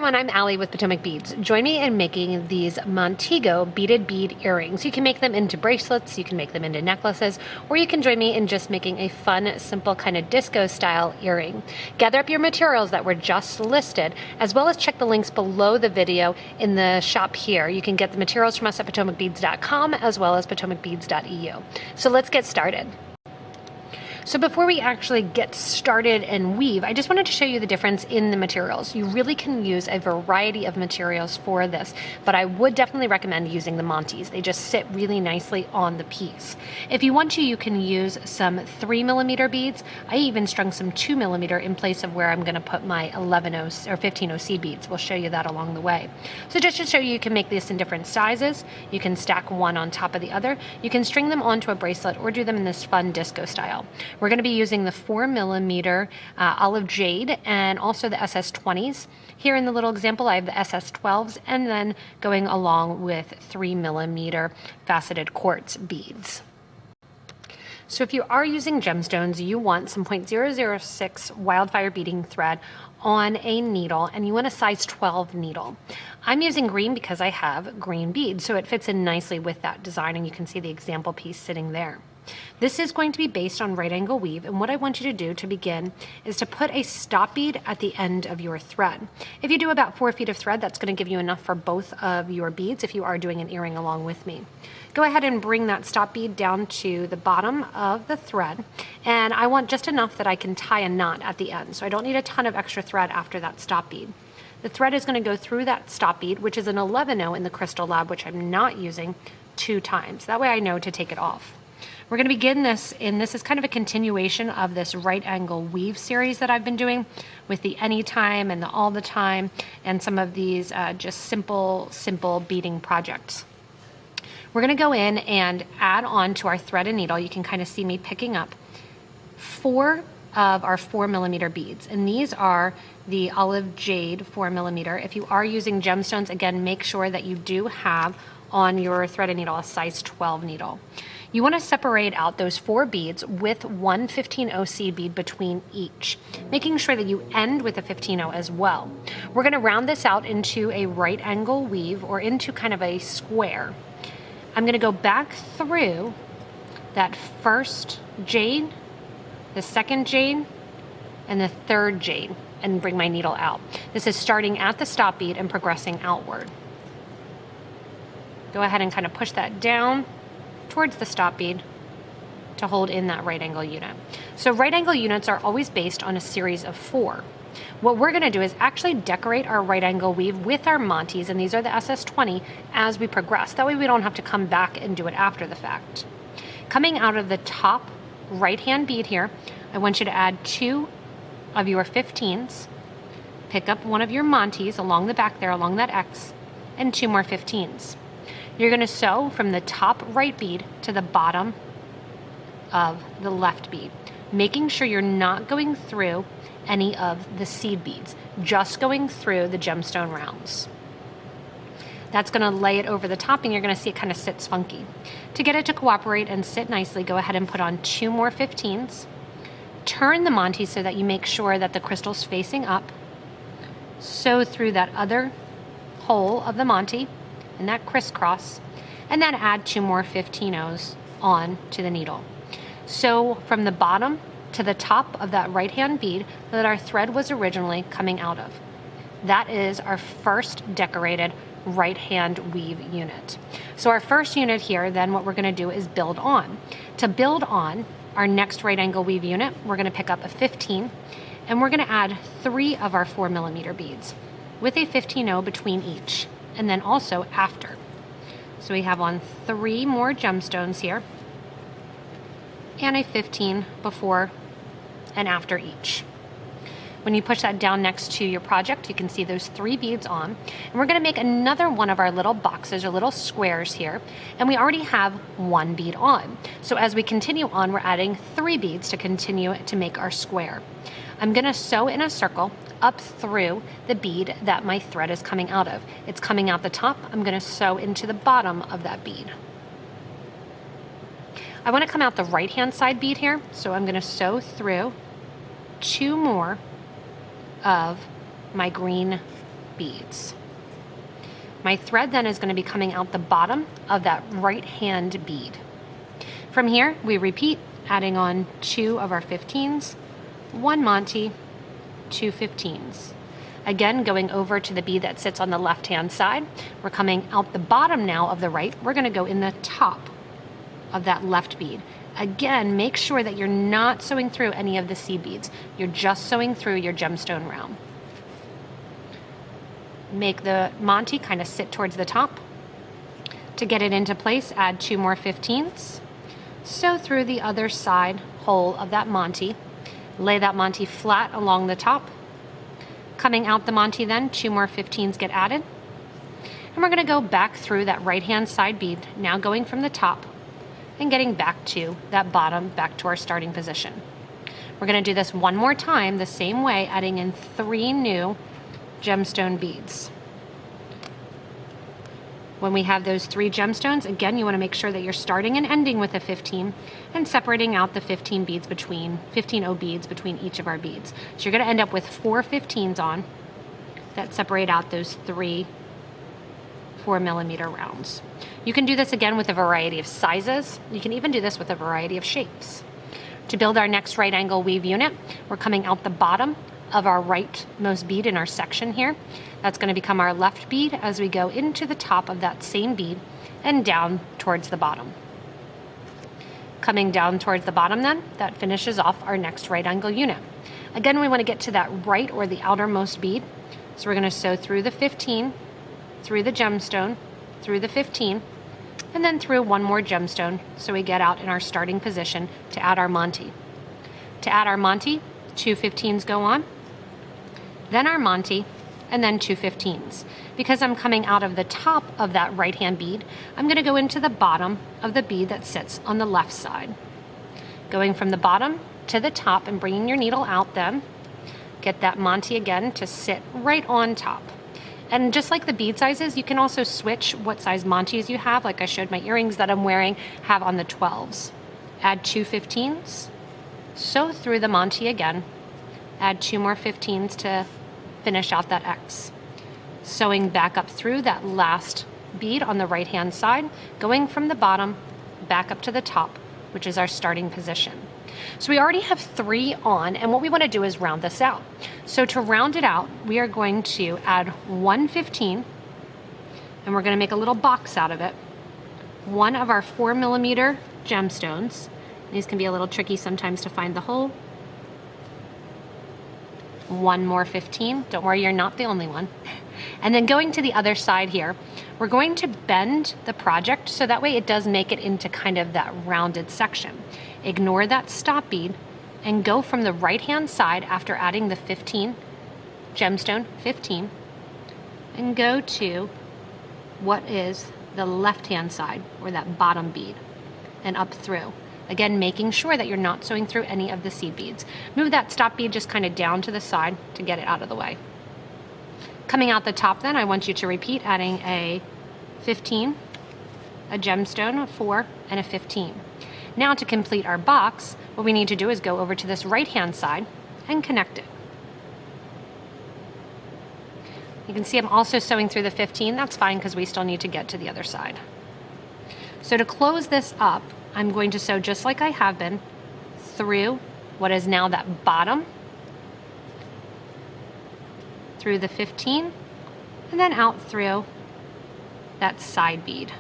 everyone, I'm Allie with Potomac Beads. Join me in making these Montego beaded bead earrings. You can make them into bracelets, you can make them into necklaces, or you can join me in just making a fun, simple kind of disco style earring. Gather up your materials that were just listed, as well as check the links below the video in the shop here. You can get the materials from us at PotomacBeads.com as well as PotomacBeads.eu. So let's get started. So before we actually get started and weave, I just wanted to show you the difference in the materials. You really can use a variety of materials for this, but I would definitely recommend using the Montees. They just sit really nicely on the piece. If you want to, you can use some 3mm beads. I even strung some 2mm in place of where I'm going to put my 11 or 15 OC beads. We'll show you that along the way. So just to show you can make this in different sizes. You can stack one on top of the other. You can string them onto a bracelet or do them in this fun disco style. We're going to be using the 4mm olive jade and also the SS20s. Here in the little example, I have the SS12s, and then going along with 3mm faceted quartz beads. So if you are using gemstones, you want some 0.006 wildfire beading thread on a needle, and you want a size 12 needle. I'm using green because I have green beads, so it fits in nicely with that design, and you can see the example piece sitting there. This is going to be based on right angle weave, and what I want you to do to begin is to put a stop bead at the end of your thread. If you do about 4 feet of thread, that's going to give you enough for both of your beads if you are doing an earring along with me. Go ahead and bring that stop bead down to the bottom of the thread, and I want just enough that I can tie a knot at the end, so I don't need a ton of extra thread after that stop bead. The thread is going to go through that stop bead, which is an 11-0 in the Crystal Lab, which I'm not using, 2 times. That way I know to take it off. We're going to begin this, and this is kind of a continuation of this right angle weave series that I've been doing with the anytime and the all the time and some of these just simple beading projects. We're going to go in and add on to our thread and needle. You can kind of see me picking up 4 of our 4mm beads, and these are the olive jade 4mm. If you are using gemstones, again, make sure that you do have on your thread and needle a size 12 needle. You want to separate out those 4 beads with one 15 OC bead between each, making sure that you end with a 15-0 as well. We're going to round this out into a right angle weave, or into kind of a square. I'm going to go back through that first jade, the second jade, and the third jade, and bring my needle out. This is starting at the stop bead and progressing outward. Go ahead and kind of push that down towards the stop bead to hold in that right angle unit. So right angle units are always based on a series of 4. What we're going to do is actually decorate our right angle weave with our Montees, and these are the SS20, as we progress. That way we don't have to come back and do it after the fact. Coming out of the top right hand bead here, I want you to add 2 of your 15s, pick up one of your Montees along the back there, along that X, and 2 more 15s. You're going to sew from the top right bead to the bottom of the left bead, making sure you're not going through any of the seed beads, just going through the gemstone rounds. That's going to lay it over the top, and you're going to see it kind of sits funky. To get it to cooperate and sit nicely, go ahead and put on 2 more 15s. Turn the Montee so that you make sure that the crystal's facing up. Sew through that other hole of the Montee and that crisscross, and then add 2 more 15-0s on to the needle. So from the bottom to the top of that right hand bead that our thread was originally coming out of. That is our first decorated right hand weave unit. So our first unit here, then what we're going to do is build on. To build on our next right angle weave unit, we're going to pick up a 15, and we're going to add 3 of our 4mm beads with a 15-0 between each, and then also after. So we have on 3 more gemstones here, and a 15 before and after each. When you push that down next to your project, you can see those 3 beads on, and we're going to make another one of our little boxes or little squares here, and we already have 1 bead on. So as we continue on, we're adding 3 beads to continue to make our square. I'm going to sew in a circle up through the bead that my thread is coming out of. It's coming out the top. I'm going to sew into the bottom of that bead. I want to come out the right hand side bead here, so I'm going to sew through 2 more of my green beads. My thread then is going to be coming out the bottom of that right hand bead. From here, we repeat, adding on 2 of our 15s, 1 Montee, 2 15s. Again, going over to the bead that sits on the left-hand side. We're coming out the bottom now of the right. We're going to go in the top of that left bead. Again, make sure that you're not sewing through any of the seed beads. You're just sewing through your gemstone round. Make the Montee kind of sit towards the top. To get it into place, add 2 more 15s. Sew through the other side hole of that Montee. Lay that Montee flat along the top. Coming out the Montee then, 2 more 15s get added. And we're going to go back through that right-hand side bead, now going from the top and getting back to that bottom, back to our starting position. We're going to do this one more time the same way, adding in 3 new gemstone beads. When we have those 3 gemstones, again, you want to make sure that you're starting and ending with a 15 and separating out the 15 beads between, 15 O beads between each of our beads. So you're going to end up with 4 15s on that separate out those 3 4mm rounds. You can do this again with a variety of sizes. You can even do this with a variety of shapes. To build our next right angle weave unit, we're coming out the bottom of our rightmost bead in our section here. That's going to become our left bead as we go into the top of that same bead and down towards the bottom. Coming down towards the bottom then, that finishes off our next right angle unit. Again, we want to get to that right or the outermost bead. So we're going to sew through the 15, through the gemstone, through the 15, and then through 1 more gemstone so we get out in our starting position to add our Montee. To add our Montee, 2 15s go on, then our Montee, and then 2 15s. Because I'm coming out of the top of that right-hand bead, I'm going to go into the bottom of the bead that sits on the left side. Going from the bottom to the top and bringing your needle out then, get that Montee again to sit right on top. And just like the bead sizes, you can also switch what size Montees you have, like I showed my earrings that I'm wearing have on the 12s. Add 2 15s, sew through the Montee again, add 2 more 15s to finish out that X. Sewing back up through that last bead on the right-hand side, going from the bottom back up to the top, which is our starting position. So we already have 3 on, and what we want to do is round this out. So to round it out, we are going to add 1 15, and we're going to make a little box out of it. 1 of our 4mm gemstones. These can be a little tricky sometimes to find the hole. 1 more 15. Don't worry, you're not the only one. And then going to the other side here, we're going to bend the project so that way it does make it into kind of that rounded section. Ignore that stop bead and go from the right-hand side after adding the 15, gemstone 15, and go to what is the left-hand side, or that bottom bead, and up through. Again, making sure that you're not sewing through any of the seed beads. Move that stop bead just kind of down to the side to get it out of the way. Coming out the top then, I want you to repeat, adding a 15, a gemstone, a 4, and a 15. Now to complete our box, what we need to do is go over to this right-hand side and connect it. You can see I'm also sewing through the 15. That's fine because we still need to get to the other side. So to close this up, I'm going to sew just like I have been through what is now that bottom, through the 15, and then out through that side bead.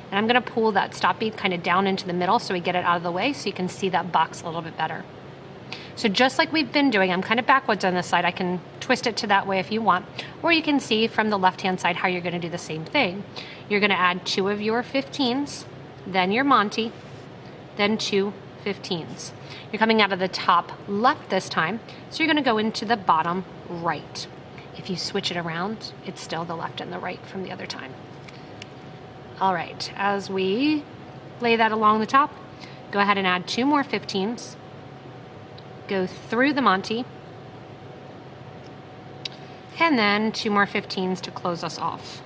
And I'm going to pull that stop bead kind of down into the middle so we get it out of the way so you can see that box a little bit better. So just like we've been doing, I'm kind of backwards on this side. I can twist it to that way if you want, or you can see from the left-hand side how you're going to do the same thing. You're going to add 2 of your 15s, then your Montee, then 2 15s. You're coming out of the top left this time, so you're going to go into the bottom right. If you switch it around, it's still the left and the right from the other time. All right, as we lay that along the top, go ahead and add 2 more 15s. Go through the Montee, and then 2 more 15s to close us off.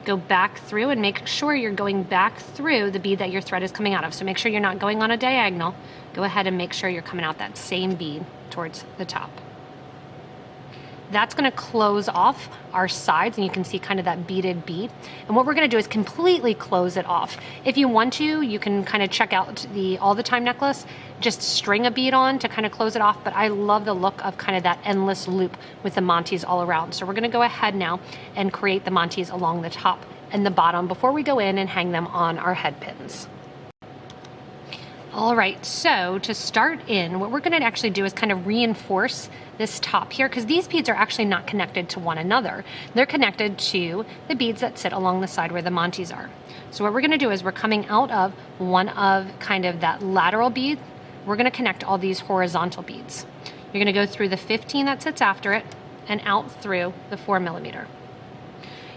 Go back through and make sure you're going back through the bead that your thread is coming out of. So make sure you're not going on a diagonal. Go ahead and make sure you're coming out that same bead towards the top. That's going to close off our sides, and you can see kind of that beaded bead. And what we're going to do is completely close it off. If you want to, you can kind of check out the all the time necklace, just string a bead on to kind of close it off. But I love the look of kind of that endless loop with the Montees all around. So we're going to go ahead now and create the Montees along the top and the bottom before we go in and hang them on our head pins. All right, so to start in, what we're going to actually do is kind of reinforce this top here, because these beads are actually not connected to one another. They're connected to the beads that sit along the side where the Montees are. So what we're going to do is we're coming out of one of kind of that lateral bead. We're going to connect all these horizontal beads. You're going to go through the 15 that sits after it and out through the 4mm.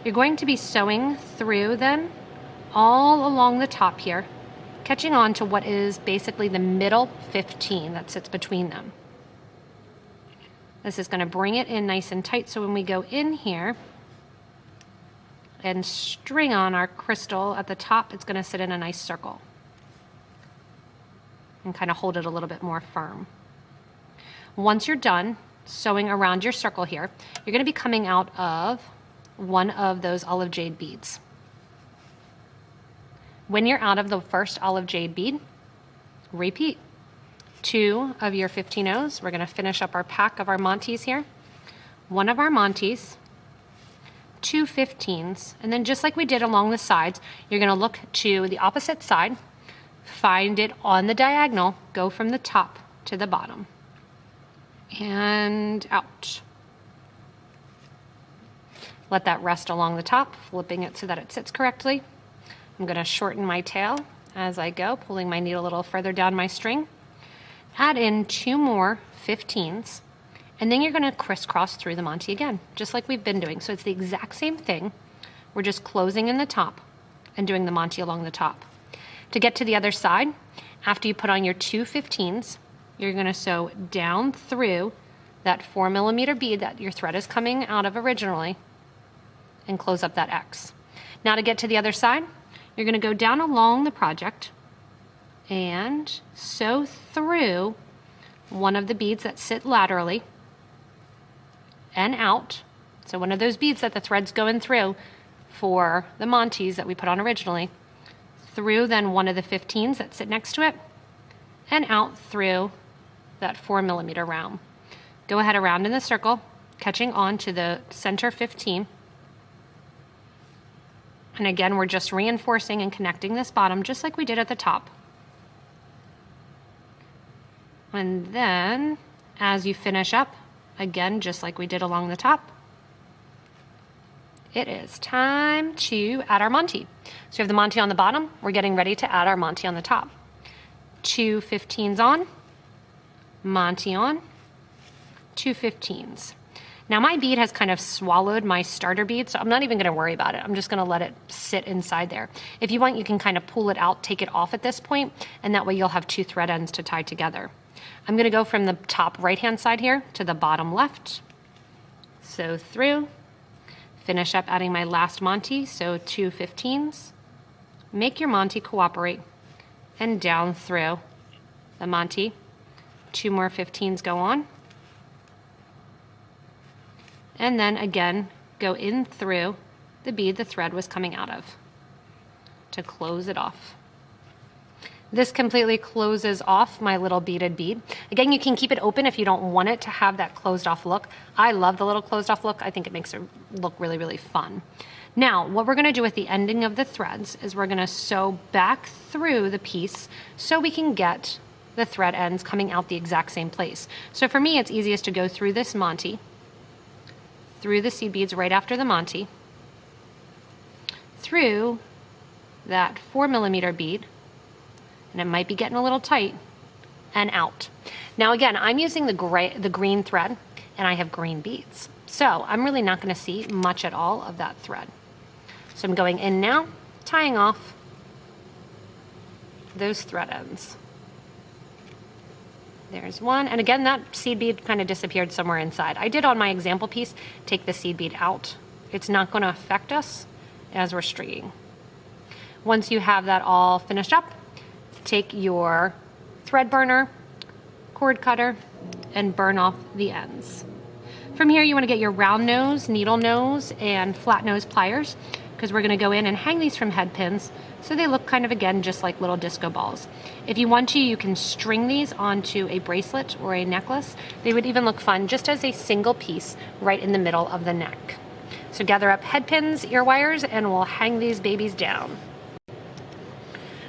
You're going to be sewing through then all along the top here, catching on to what is basically the middle 15 that sits between them. This is going to bring it in nice and tight, so when we go in here and string on our crystal at the top, it's going to sit in a nice circle and kind of hold it a little bit more firm. Once you're done sewing around your circle here, you're going to be coming out of one of those olive jade beads. When you're out of the first olive jade bead, repeat 2 of your 15 O's. We're going to finish up our pack of our Montees here. 1 of our Montees, 2 15s, and then just like we did along the sides, you're going to look to the opposite side, find it on the diagonal, go from the top to the bottom, and out. Let that rest along the top, flipping it so that it sits correctly. I'm going to shorten my tail as I go, pulling my needle a little further down my string. Add in 2 more 15s, and then you're going to crisscross through the Montee again, just like we've been doing. So it's the exact same thing. We're just closing in the top and doing the Montee along the top. To get to the other side, after you put on your 2 15s, you're going to sew down through that 4mm bead that your thread is coming out of originally and close up that X. Now to get to the other side, you're going to go down along the project and sew through one of the beads that sit laterally and out. So one of those beads that the thread's going through for the Montees that we put on originally, through then one of the 15s that sit next to it, and out through that 4mm round. Go ahead around in the circle, catching on to the center 15. And again, we're just reinforcing and connecting this bottom just like we did at the top. And then as you finish up, again, just like we did along the top, it is time to add our Montee. So we have the Montee on the bottom, we're getting ready to add our Montee on the top. 2 15s on, Montee on, 2 15s. Now my bead has kind of swallowed my starter bead, so I'm not even going to worry about it. I'm just going to let it sit inside there. If you want, you can kind of pull it out, take it off at this point, and that way you'll have 2 thread ends to tie together. I'm going to go from the top right-hand side here to the bottom left. Sew through, finish up adding my last Montee, so 2 15s. Make your Montee cooperate, and down through the Montee. 2 more 15s go on. And then again, go in through the bead the thread was coming out of to close it off. This completely closes off my little beaded bead. Again, you can keep it open if you don't want it to have that closed off look. I love the little closed off look. I think it makes it look really, really fun. Now, what we're gonna do at the ending of the threads is we're gonna sew back through the piece so we can get the thread ends coming out the exact same place. So for me, it's easiest to go through this Montee, through the seed beads right after the Montee, through that 4mm bead, and it might be getting a little tight, and out. Now again, I'm using the green thread, and I have green beads. So I'm really not gonna see much at all of that thread. So I'm going in now, tying off those thread ends. There's one, and again, that seed bead kind of disappeared somewhere inside. I did on my example piece, take the seed bead out. It's not gonna affect us as we're stringing. Once you have that all finished up, take your thread burner, cord cutter, and burn off the ends. From here, you want to get your round nose, needle nose, and flat nose pliers, because we're going to go in and hang these from head pins so they look kind of, again, just like little disco balls. If you want to, you can string these onto a bracelet or a necklace. They would even look fun just as a single piece right in the middle of the neck. So gather up head pins, ear wires, and we'll hang these babies down.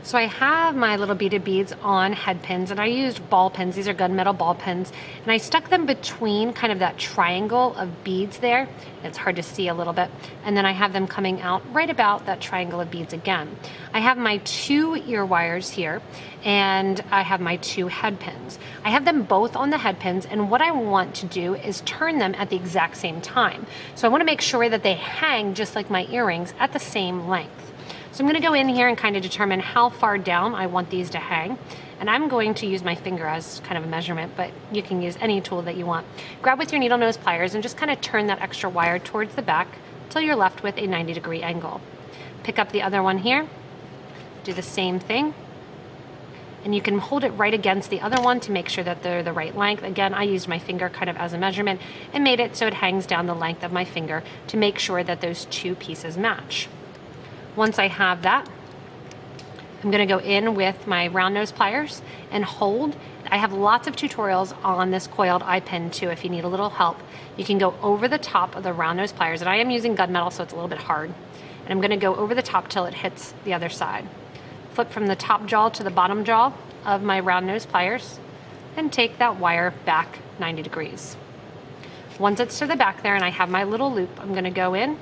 So I have my little beaded beads on head pins, and I used ball pins. These are gunmetal ball pins, and I stuck them between kind of that triangle of beads there. It's hard to see a little bit. And then I have them coming out right about that triangle of beads again. I have my 2 ear wires here, and I have my 2 head pins. I have them both on the head pins, and what I want to do is turn them at the exact same time. So I want to make sure that they hang just like my earrings at the same length. So I'm going to go in here and kind of determine how far down I want these to hang. And I'm going to use my finger as kind of a measurement, but you can use any tool that you want. Grab with your needle nose pliers and just kind of turn that extra wire towards the back until you're left with a 90-degree angle. Pick up the other one here, do the same thing, and you can hold it right against the other one to make sure that they're the right length. Again, I used my finger kind of as a measurement and made it so it hangs down the length of my finger to make sure that those 2 pieces match. Once I have that, I'm going to go in with my round nose pliers and hold. I have lots of tutorials on this coiled eye pin too if you need a little help. You can go over the top of the round nose pliers, and I am using gunmetal so it's a little bit hard. And I'm going to go over the top till it hits the other side. Flip from the top jaw to the bottom jaw of my round nose pliers and take that wire back 90 degrees. Once it's to the back there and I have my little loop, I'm going to go in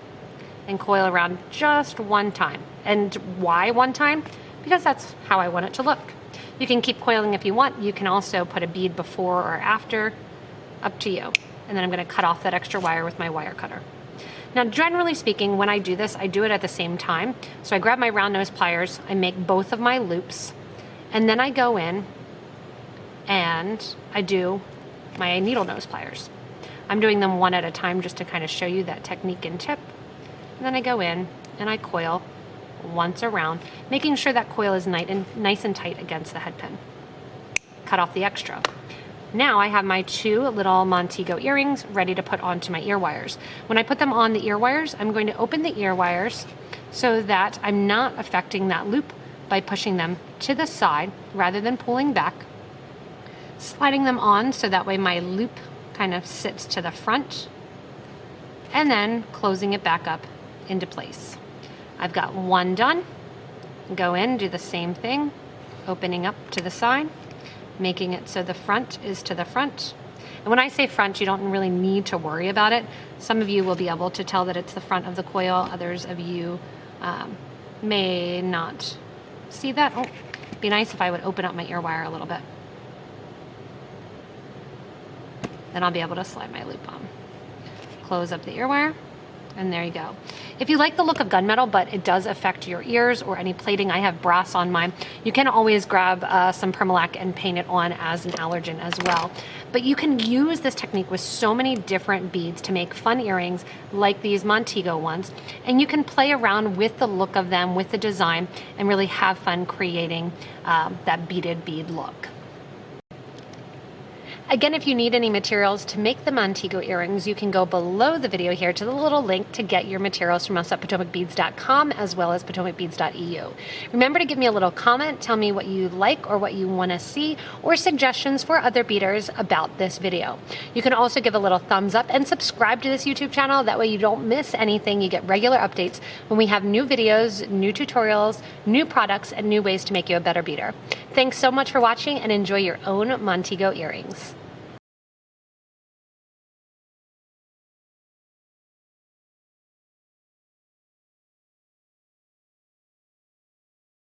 and coil around just 1 time. And why 1 time? Because that's how I want it to look. You can keep coiling if you want. You can also put a bead before or after, up to you. And then I'm going to cut off that extra wire with my wire cutter. Now, generally speaking, when I do this, I do it at the same time. So I grab my round nose pliers, I make both of my loops, and then I go in and I do my needle nose pliers. I'm doing them 1 at a time just to kind of show you that technique and tip. And then I go in and I coil once around, making sure that coil is nice and tight against the head pin. Cut off the extra. Now I have my 2 little Montego earrings ready to put onto my ear wires. When I put them on the ear wires, I'm going to open the ear wires so that I'm not affecting that loop by pushing them to the side rather than pulling back. Sliding them on so that way my loop kind of sits to the front, and then closing it back up into place. I've got 1 done. Go in, do the same thing, opening up to the side, making it so the front is to the front. And when I say front, you don't really need to worry about it. Some of you will be able to tell that it's the front of the coil. Others of you may not see that. Oh, it'd be nice if I would open up my ear wire a little bit. Then I'll be able to slide my loop on. Close up the ear wire, and there you go. If you like the look of gunmetal, but it does affect your ears or any plating, I have brass on mine. You can always grab some permalac and paint it on as an allergen as well. But you can use this technique with so many different beads to make fun earrings like these Montego ones. And you can play around with the look of them, with the design, and really have fun creating that beaded bead look. Again, if you need any materials to make the Montego earrings, you can go below the video here to the little link to get your materials from us at PotomacBeads.com as well as PotomacBeads.eu. Remember to give me a little comment, tell me what you like or what you want to see, or suggestions for other beaders about this video. You can also give a little thumbs up and subscribe to this YouTube channel. That way you don't miss anything. You get regular updates when we have new videos, new tutorials, new products, and new ways to make you a better beader. Thanks so much for watching, and enjoy your own Montego earrings.